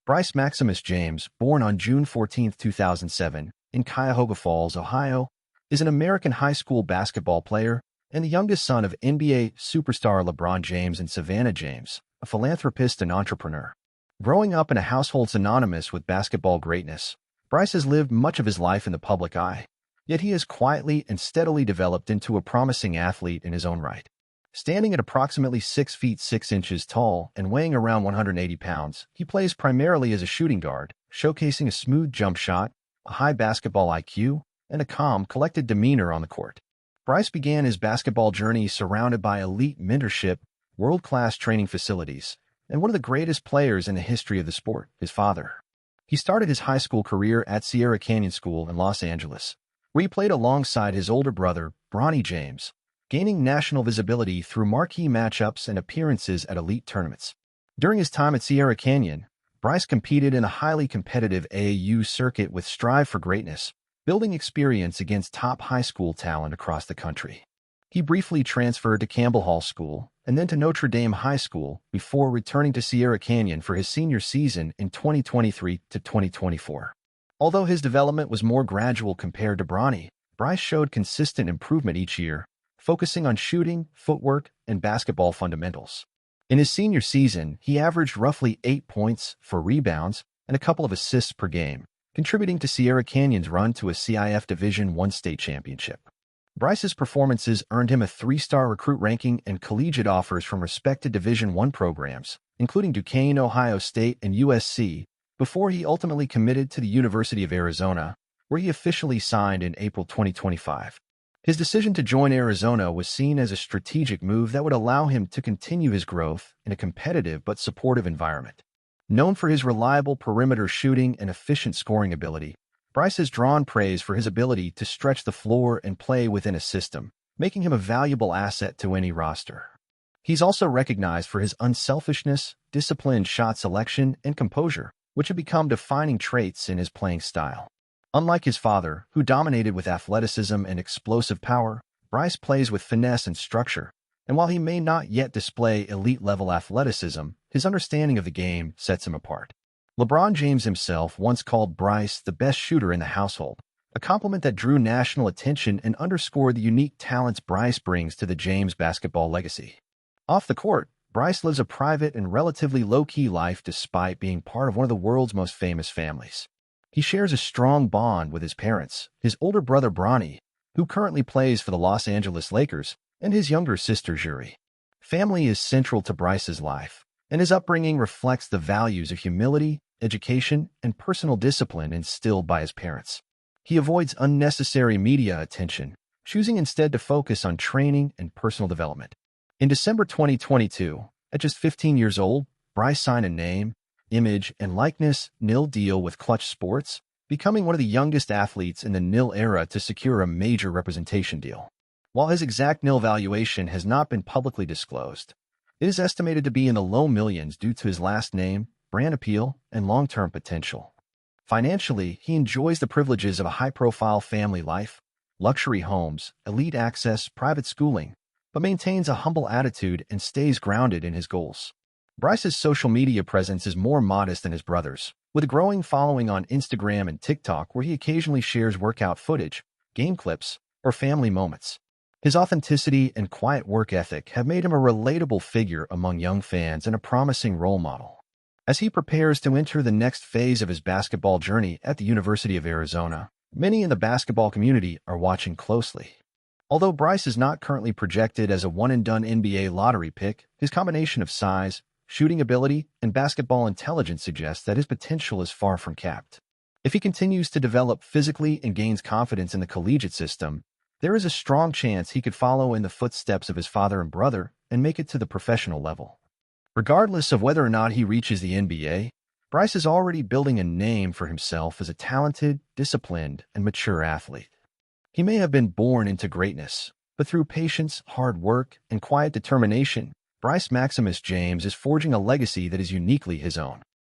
Bryce Maximus James, born on June 14, 2007, in Cuyahoga Falls, Ohio, is an American high school basketball player and the youngest son of NBA superstar LeBron James and Savannah James, a philanthropist and entrepreneur. Growing up in a household synonymous with basketball greatness, Bryce has lived much of his life in the public eye, yet he has quietly and steadily developed into a promising athlete in his own right. Standing at approximately 6 feet 6 inches tall and weighing around 180 pounds, he plays primarily as a shooting guard, showcasing a smooth jump shot, a high basketball IQ, and a calm, collected demeanor on the court. Bryce began his basketball journey surrounded by elite mentorship, world-class training facilities, and one of the greatest players in the history of the sport, his father. He started his high school career at Sierra Canyon School in Los Angeles, where he played alongside his older brother, Bronny James, gaining national visibility through marquee matchups and appearances at elite tournaments. During his time at Sierra Canyon, Bryce competed in a highly competitive AAU circuit with Strive for Greatness, building experience against top high school talent across the country. He briefly transferred to Campbell Hall School and then to Notre Dame High School before returning to Sierra Canyon for his senior season in 2023 to 2024. Although his development was more gradual compared to Bronny, Bryce showed consistent improvement each year, focusing on shooting, footwork, and basketball fundamentals. In his senior season, he averaged roughly 8 points, 4 rebounds, and a couple of assists per game, contributing to Sierra Canyon's run to a CIF Division I state championship. Bryce's performances earned him a 3-star recruit ranking and collegiate offers from respected Division I programs, including Duquesne, Ohio State, and USC, before he ultimately committed to the University of Arizona, where he officially signed in April 2025. His decision to join Arizona was seen as a strategic move that would allow him to continue his growth in a competitive but supportive environment. Known for his reliable perimeter shooting and efficient scoring ability, Bryce has drawn praise for his ability to stretch the floor and play within a system, making him a valuable asset to any roster. He's also recognized for his unselfishness, disciplined shot selection, and composure, which have become defining traits in his playing style. Unlike his father, who dominated with athleticism and explosive power, Bryce plays with finesse and structure, and while he may not yet display elite-level athleticism, his understanding of the game sets him apart. LeBron James himself once called Bryce the best shooter in the household, a compliment that drew national attention and underscored the unique talents Bryce brings to the James basketball legacy. Off the court, Bryce lives a private and relatively low-key life despite being part of one of the world's most famous families. He shares a strong bond with his parents, his older brother Bronny, who currently plays for the Los Angeles Lakers, and his younger sister Juri. Family is central to Bryce's life, and his upbringing reflects the values of humility, education, and personal discipline instilled by his parents. He avoids unnecessary media attention, choosing instead to focus on training and personal development. In December 2022, at just 15 years old, Bryce signed a name, image, and likeness nil deal with Clutch Sports, becoming one of the youngest athletes in the nil era to secure a major representation deal. While his exact nil valuation has not been publicly disclosed, it is estimated to be in the low millions due to his last name, brand appeal, and long-term potential. Financially, he enjoys the privileges of a high-profile family life, luxury homes, elite access, private schooling, but maintains a humble attitude and stays grounded in his goals. Bryce's social media presence is more modest than his brother's, with a growing following on Instagram and TikTok where he occasionally shares workout footage, game clips, or family moments. His authenticity and quiet work ethic have made him a relatable figure among young fans and a promising role model. As he prepares to enter the next phase of his basketball journey at the University of Arizona, many in the basketball community are watching closely. Although Bryce is not currently projected as a one-and-done NBA lottery pick, his combination of size, shooting ability, and basketball intelligence suggests that his potential is far from capped. If he continues to develop physically and gains confidence in the collegiate system, there is a strong chance he could follow in the footsteps of his father and brother and make it to the professional level. Regardless of whether or not he reaches the NBA, Bryce is already building a name for himself as a talented, disciplined, and mature athlete. He may have been born into greatness, but through patience, hard work, and quiet determination, Bryce Maximus James is forging a legacy that is uniquely his own.